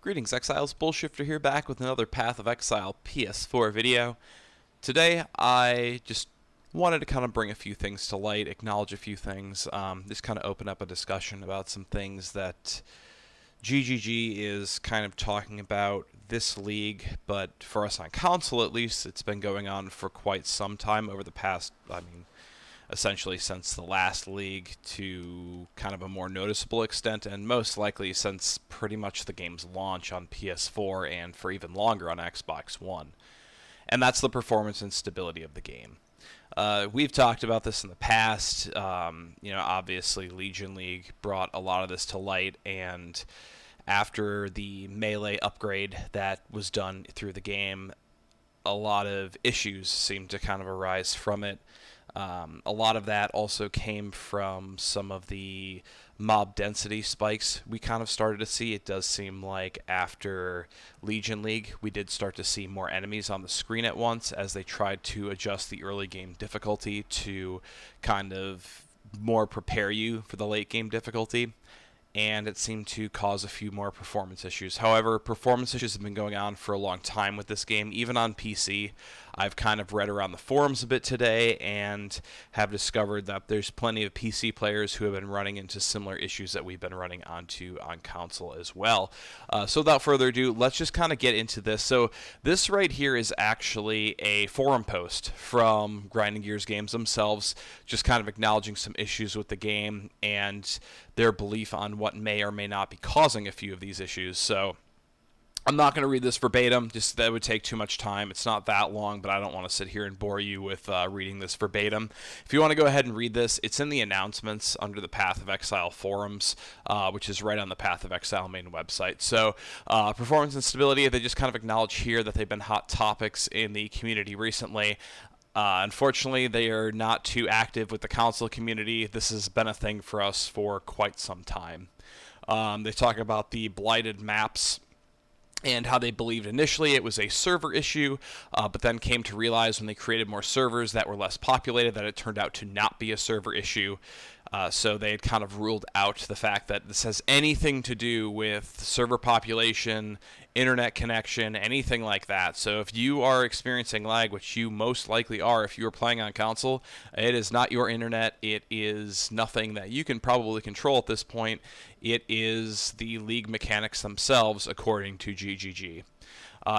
Greetings Exiles, BullShifter here back with another Path of Exile PS4 video. Today I just wanted to kind of bring a few things to light, acknowledge a few things, just kind of open up a discussion about some things that GGG is kind of talking about this league, but for us on console at least, it's been going on for quite some time over the past, essentially since the last league to kind of a more noticeable extent, and most likely since pretty much the game's launch on PS4 and for even longer on Xbox One. And that's the performance and stability of the game. We've talked about this in the past. Obviously Legion League brought a lot of this to light, and after the melee upgrade that was done through the game, a lot of issues seemed to kind of arise from it. A lot of that also came from some of the mob density spikes we kind of started to see. It does seem like after Legion League, we did start to see more enemies on the screen at once as they tried to adjust the early game difficulty to kind of more prepare you for the late game difficulty. And it seemed to cause a few more performance issues. However, performance issues have been going on for a long time with this game, even on PC. I've kind of read around the forums a bit today and have discovered that there's plenty of PC players who have been running into similar issues that we've been running onto on console as well. So without further ado, let's just kind of get into this. So this right here is actually a forum post from Grinding Gears Games themselves, just kind of acknowledging some issues with the game and their belief on what may or may not be causing a few of these issues. So I'm not going to read this verbatim, just that would take too much time. It's not that long, but I don't want to sit here and bore you with reading this verbatim. If you want to go ahead and read this, it's in the announcements under the Path of Exile forums, which is right on the Path of Exile main website. So performance and stability, they just kind of acknowledge here that they've been hot topics in the community recently. Unfortunately, they are not too active with the console community. This has been a thing for us for quite some time. They talk about the blighted maps and how they believed initially it was a server issue, but then came to realize when they created more servers that were less populated that it turned out to not be a server issue. So they had kind of ruled out the fact that this has anything to do with server population, internet connection, anything like that. So if you are experiencing lag, which you most likely are if you are playing on console, it is not your internet. It is nothing that you can probably control at this point. It is the league mechanics themselves, according to GGG.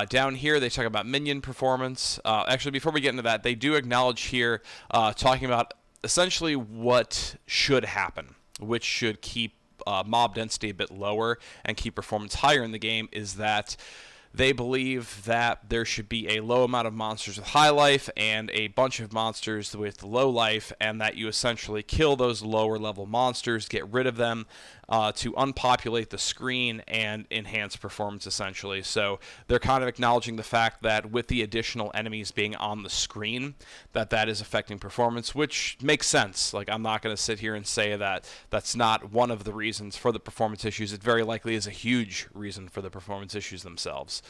Down here, they talk about minion performance. Actually, before we get into that, they do acknowledge here, talking about essentially what should happen, which should keep mob density a bit lower and keep performance higher in the game, is that they believe that there should be a low amount of monsters with high life and a bunch of monsters with low life, and that you essentially kill those lower level monsters, get rid of them to unpopulate the screen and enhance performance essentially. So they're kind of acknowledging the fact that with the additional enemies being on the screen, that is affecting performance, which makes sense. Like, I'm not going to sit here and say that that's not one of the reasons for the performance issues. It very likely is a huge reason for the performance issues themselves.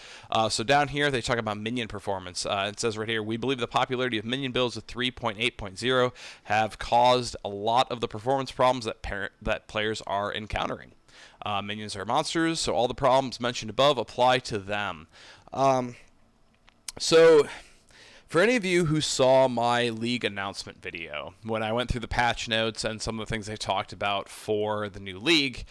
So down here, they talk about minion performance. It says right here, we believe the popularity of minion builds with 3.8.0 have caused a lot of the performance problems that players are encountering. Minions are monsters, so all the problems mentioned above apply to them. So for any of you who saw my league announcement video, when I went through the patch notes and some of the things they talked about for the new league,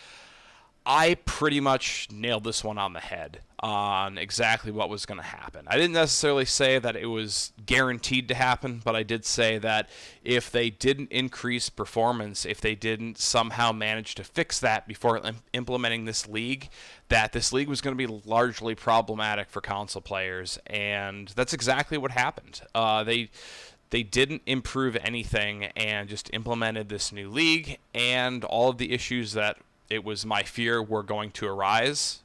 I pretty much nailed this one on the head on exactly what was going to happen. I didn't necessarily say that it was guaranteed to happen, but I did say that if they didn't increase performance, if they didn't somehow manage to fix that before implementing this league, that this league was going to be largely problematic for console players, and that's exactly what happened. They didn't improve anything and just implemented this new league, and all of the issues that it was my fear were going to arose.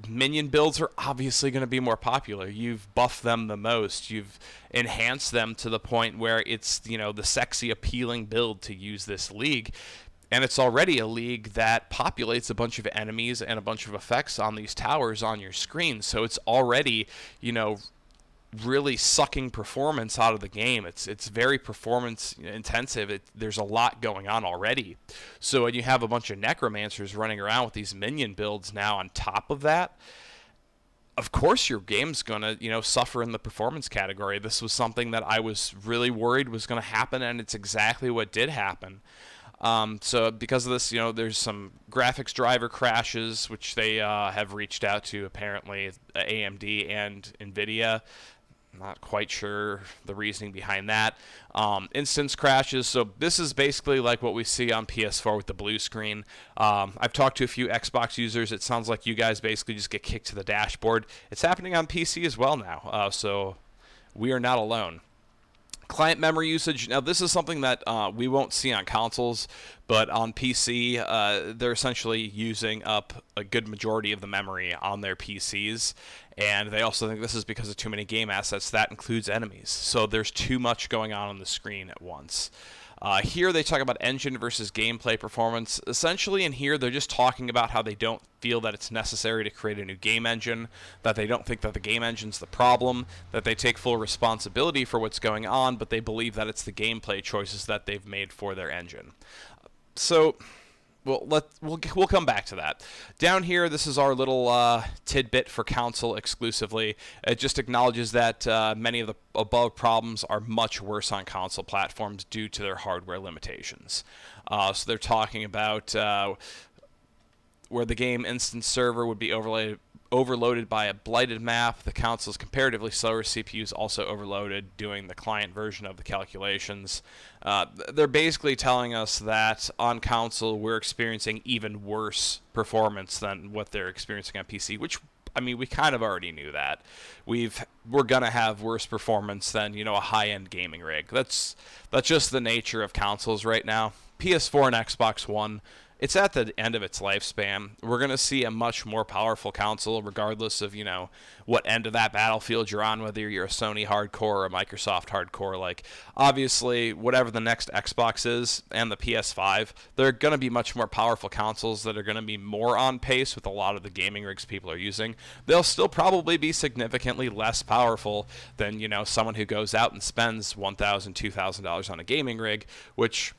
Minion builds are obviously going to be more popular. You've buffed them the most. You've enhanced them to the point where it's, the sexy, appealing build to use this league. And it's already a league that populates a bunch of enemies and a bunch of effects on these towers on your screen. So it's already, really sucking performance out of the game. It's very performance intensive. There's a lot going on already. So when you have a bunch of necromancers running around with these minion builds now on top of that, of course your game's gonna, suffer in the performance category. This was something that I was really worried was gonna happen, and it's exactly what did happen. So because of this, there's some graphics driver crashes, which they have reached out to apparently AMD and NVIDIA. Not quite sure the reasoning behind that. Instance crashes. So this is basically like what we see on PS4 with the blue screen. I've talked to a few Xbox users. It sounds like you guys basically just get kicked to the dashboard. It's happening on PC as well now. So we are not alone. Client memory usage. Now, this is something that we won't see on consoles, but on PC, they're essentially using up a good majority of the memory on their PCs, and they also think this is because of too many game assets. That includes enemies. So there's too much going on the screen at once. Here they talk about engine versus gameplay performance. Essentially in here they're just talking about how they don't feel that it's necessary to create a new game engine, that they don't think that the game engine's the problem, that they take full responsibility for what's going on, but they believe that it's the gameplay choices that they've made for their engine. So we'll come back to that. Down here, this is our little tidbit for console exclusively. It just acknowledges that many of the above problems are much worse on console platforms due to their hardware limitations. So they're talking about where the game instance server would be overloaded by a blighted map. The console's comparatively slower CPUs also overloaded doing the client version of the calculations. They're basically telling us that on console we're experiencing even worse performance than what they're experiencing on PC, which, I mean, we kind of already knew that. We're going to have worse performance than, a high-end gaming rig. That's just the nature of consoles right now. PS4 and Xbox One, it's at the end of its lifespan. We're going to see a much more powerful console regardless of, what end of that battlefield you're on, whether you're a Sony hardcore or a Microsoft hardcore. Like, obviously, whatever the next Xbox is and the PS5, they're going to be much more powerful consoles that are going to be more on pace with a lot of the gaming rigs people are using. They'll still probably be significantly less powerful than, someone who goes out and spends $1,000, $2,000 on a gaming rig, which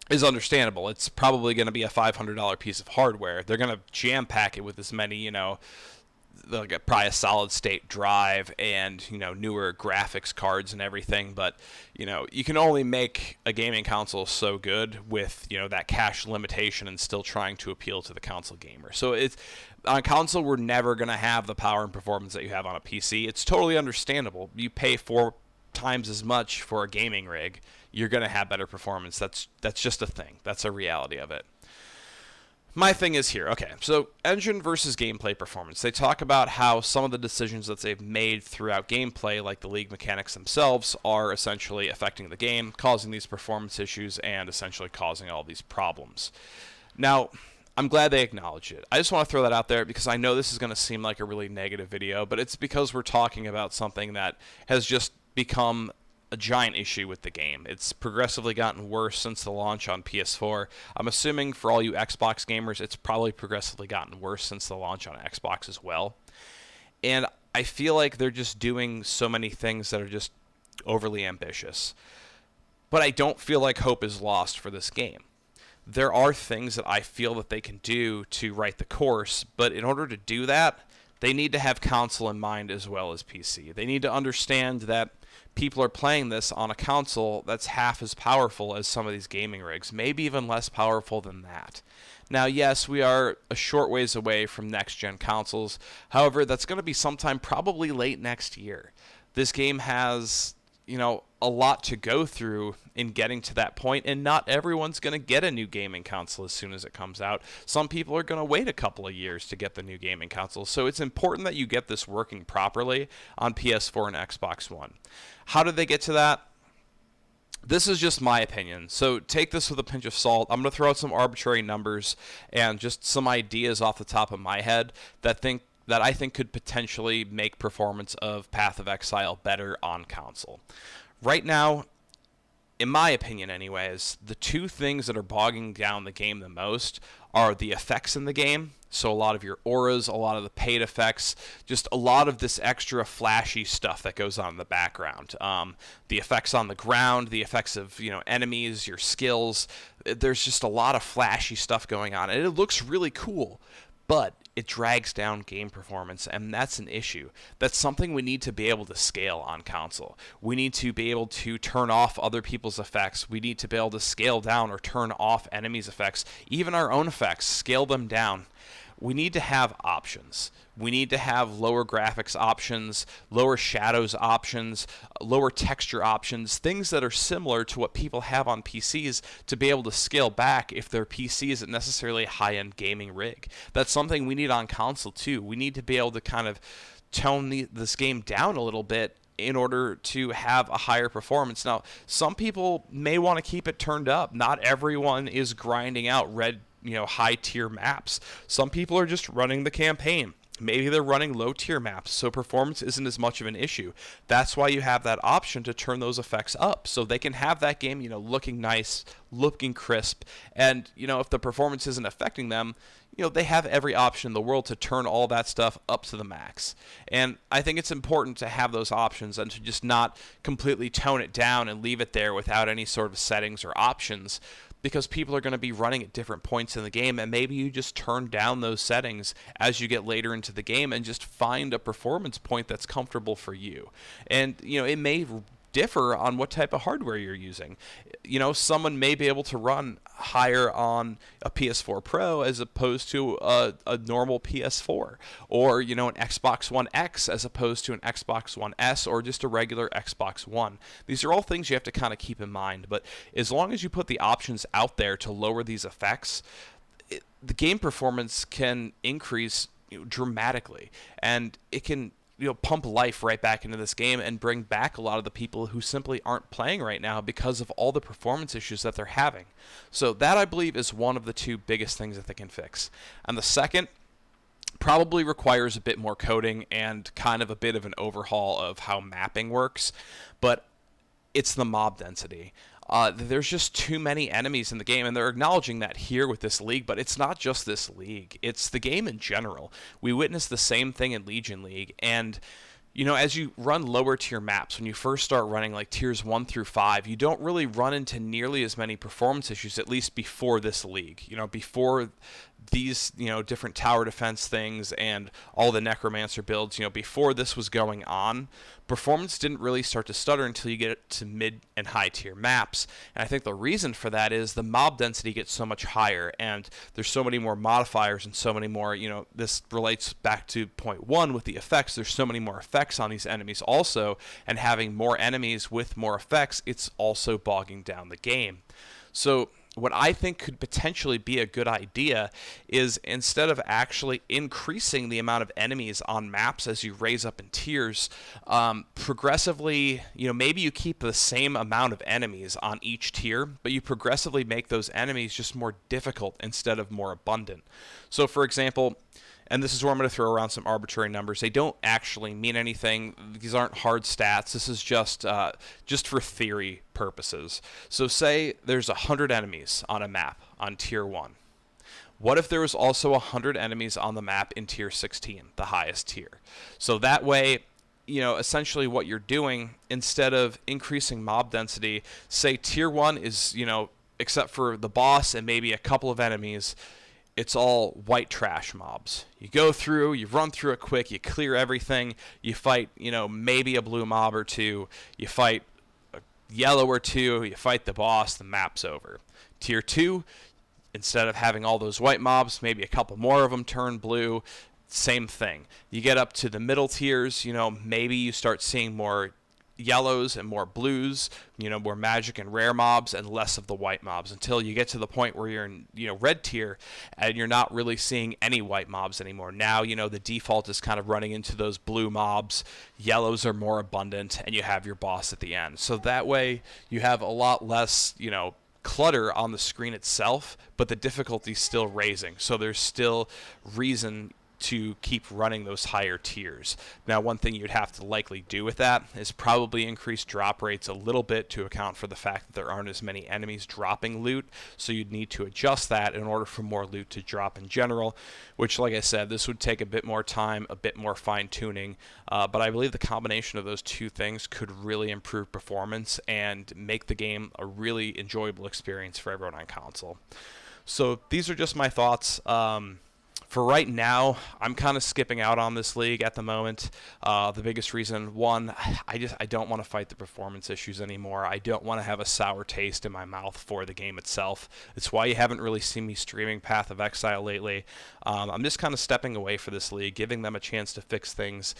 is understandable. It's probably going to be a $500 piece of hardware. They're going to jam pack it with as many, they'll get probably a solid state drive and, newer graphics cards and everything. But, you can only make a gaming console so good with, that cash limitation and still trying to appeal to the console gamer. So on console, we're never going to have the power and performance that you have on a PC. It's totally understandable. You pay 4 times as much for a gaming rig, you're going to have better performance. That's just a thing. That's a reality of it. My thing is here. Okay, so engine versus gameplay performance. They talk about how some of the decisions that they've made throughout gameplay, like the league mechanics themselves, are essentially affecting the game, causing these performance issues, and essentially causing all these problems. Now, I'm glad they acknowledge it. I just want to throw that out there because I know this is going to seem like a really negative video, but it's because we're talking about something that has just become a giant issue with the game. It's progressively gotten worse since the launch on PS4. I'm assuming for all you Xbox gamers, it's probably progressively gotten worse since the launch on Xbox as well. And I feel like they're just doing so many things that are just overly ambitious. But I don't feel like hope is lost for this game. There are things that I feel that they can do to right the course, but in order to do that, they need to have console in mind as well as PC. They need to understand that people are playing this on a console that's half as powerful as some of these gaming rigs, maybe even less powerful than that. Now, yes, we are a short ways away from next-gen consoles. However, that's going to be sometime probably late next year. This game has, a lot to go through in getting to that point, and not everyone's going to get a new gaming console as soon as it comes out. Some people are going to wait a couple of years to get the new gaming console, so it's important that you get this working properly on PS4 and Xbox One. How did they get to that? This is just my opinion, so take this with a pinch of salt. I'm going to throw out some arbitrary numbers and just some ideas off the top of my head that I think could potentially make performance of Path of Exile better on console. Right now, in my opinion anyways, the two things that are bogging down the game the most are the effects in the game So a lot of your auras, a lot of the paid effects, just a lot of this extra flashy stuff that goes on in the background. The effects on the ground, the effects of enemies, your skills. There's just a lot of flashy stuff going on, and it looks really cool, but it drags down game performance, and that's an issue. That's something we need to be able to scale on console. We need to be able to turn off other people's effects. We need to be able to scale down or turn off enemies' effects, even our own effects, scale them down. We need to have options. We need to have lower graphics options, lower shadows options, lower texture options, things that are similar to what people have on PCs to be able to scale back if their PC isn't necessarily a high-end gaming rig. That's something we need on console too. We need to be able to kind of tone this game down a little bit in order to have a higher performance. Now, some people may want to keep it turned up. Not everyone is grinding out high tier maps. Some people are just running the campaign. Maybe they're running low tier maps, so performance isn't as much of an issue. That's why you have that option to turn those effects up, so they can have that game, looking nice, looking crisp, and if the performance isn't affecting them, they have every option in the world to turn all that stuff up to the max. And I think it's important to have those options and to just not completely tone it down and leave it there without any sort of settings or options, because people are going to be running at different points in the game, and maybe you just turn down those settings as you get later into the game and just find a performance point that's comfortable for you. And it may differ on what type of hardware you're using. Someone may be able to run higher on a PS4 Pro as opposed to a normal PS4, or an Xbox One X as opposed to an Xbox One S, or just a regular Xbox One. These are all things you have to kind of keep in mind, but as long as you put the options out there to lower these effects, the game performance can increase dramatically, and it can pump life right back into this game and bring back a lot of the people who simply aren't playing right now because of all the performance issues that they're having. So that, I believe, is one of the two biggest things that they can fix. And the second probably requires a bit more coding and kind of a bit of an overhaul of how mapping works, but it's the mob density. There's just too many enemies in the game, and they're acknowledging that here with this league, but it's not just this league. It's the game in general. We witnessed the same thing in Legion League, and as you run lower tier maps, when you first start running like tiers 1 through 5, you don't really run into nearly as many performance issues, at least before this league. Before these, different tower defense things and all the necromancer builds, before this was going on, performance didn't really start to stutter until you get to mid and high tier maps. And I think the reason for that is the mob density gets so much higher, and there's so many more modifiers and so many more, this relates back to point 1 with the effects. There's so many more effects on these enemies also, and having more enemies with more effects, it's also bogging down the game. So what I think could potentially be a good idea is, instead of actually increasing the amount of enemies on maps as you raise up in tiers, progressively, maybe you keep the same amount of enemies on each tier, but you progressively make those enemies just more difficult instead of more abundant. So, for example, and this is where I'm going to throw around some arbitrary numbers. They don't actually mean anything. These aren't hard stats. This is just for theory purposes. So say there's 100 enemies on a map on Tier 1. What if there was also 100 enemies on the map in Tier 16, the highest tier? So that way, essentially what you're doing, instead of increasing mob density, say Tier 1 is, except for the boss and maybe a couple of enemies, it's all white trash mobs. You go through, you run through it quick, you clear everything, you fight, maybe a blue mob or two, you fight a yellow or two, you fight the boss, the map's over. Tier 2, instead of having all those white mobs, maybe a couple more of them turn blue, same thing. You get up to the middle tiers, maybe you start seeing more yellows and more blues, more magic and rare mobs, and less of the white mobs, until you get to the point where you're in, red tier, and you're not really seeing any white mobs anymore. Now, the default is kind of running into those blue mobs, yellows are more abundant, and you have your boss at the end. So that way, you have a lot less, clutter on the screen itself, but the difficulty's still raising. So there's still reason to keep running those higher tiers. Now, one thing you'd have to likely do with that is probably increase drop rates a little bit to account for the fact that there aren't as many enemies dropping loot, so you'd need to adjust that in order for more loot to drop in general, which, like I said, this would take a bit more time, a bit more fine-tuning, but I believe the combination of those two things could really improve performance and make the game a really enjoyable experience for everyone on console. So these are just my thoughts. For right now, I'm kind of skipping out on this league at the moment. The biggest reason, one, I don't want to fight the performance issues anymore. I don't want to have a sour taste in my mouth for the game itself. It's why you haven't really seen me streaming Path of Exile lately. I'm just kind of stepping away for this league, giving them a chance to fix things,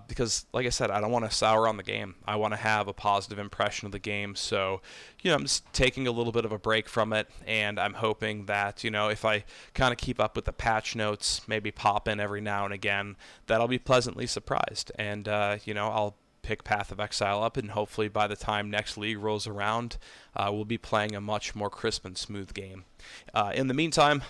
because, like I said, I don't want to sour on the game. I want to have a positive impression of the game, so, I'm just taking a little bit of a break from it, and I'm hoping that, if I kind of keep up with the patch notes, maybe pop in every now and again, that I'll be pleasantly surprised, and, I'll pick Path of Exile up, and hopefully by the time next league rolls around, we'll be playing a much more crisp and smooth game. In the meantime,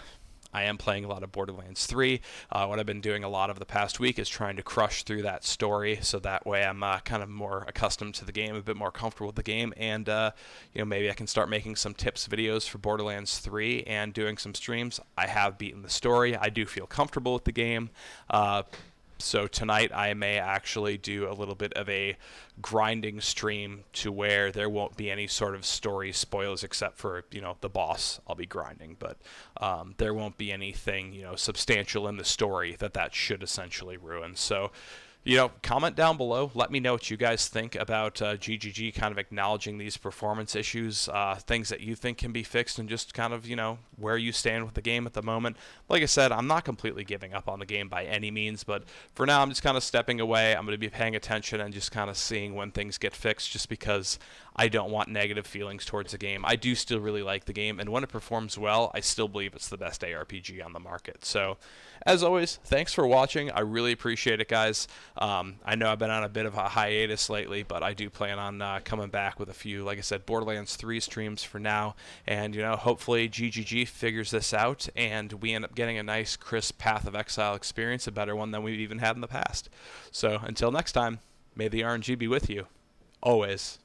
I am playing a lot of Borderlands 3. What I've been doing a lot of the past week is trying to crush through that story, so that way I'm kind of more accustomed to the game, a bit more comfortable with the game, and maybe I can start making some tips videos for Borderlands 3 and doing some streams. I have beaten the story. I do feel comfortable with the game. So tonight I may actually do a little bit of a grinding stream to where there won't be any sort of story spoilers except for, the boss I'll be grinding. But there won't be anything, substantial in the story that should essentially ruin. So, comment down below. Let me know what you guys think about GGG kind of acknowledging these performance issues, things that you think can be fixed, and just kind of, where you stand with the game at the moment. Like I said, I'm not completely giving up on the game by any means, but for now I'm just kind of stepping away. I'm going to be paying attention and just kind of seeing when things get fixed, just because I don't want negative feelings towards the game. I do still really like the game, and when it performs well, I still believe it's the best ARPG on the market. So, as always, thanks for watching. I really appreciate it, guys. I know I've been on a bit of a hiatus lately, but I do plan on coming back with a few, like I said, Borderlands 3 streams for now. And, hopefully GGG figures this out, and we end up getting a nice, crisp Path of Exile experience, a better one than we've even had in the past. So, until next time, may the RNG be with you. Always.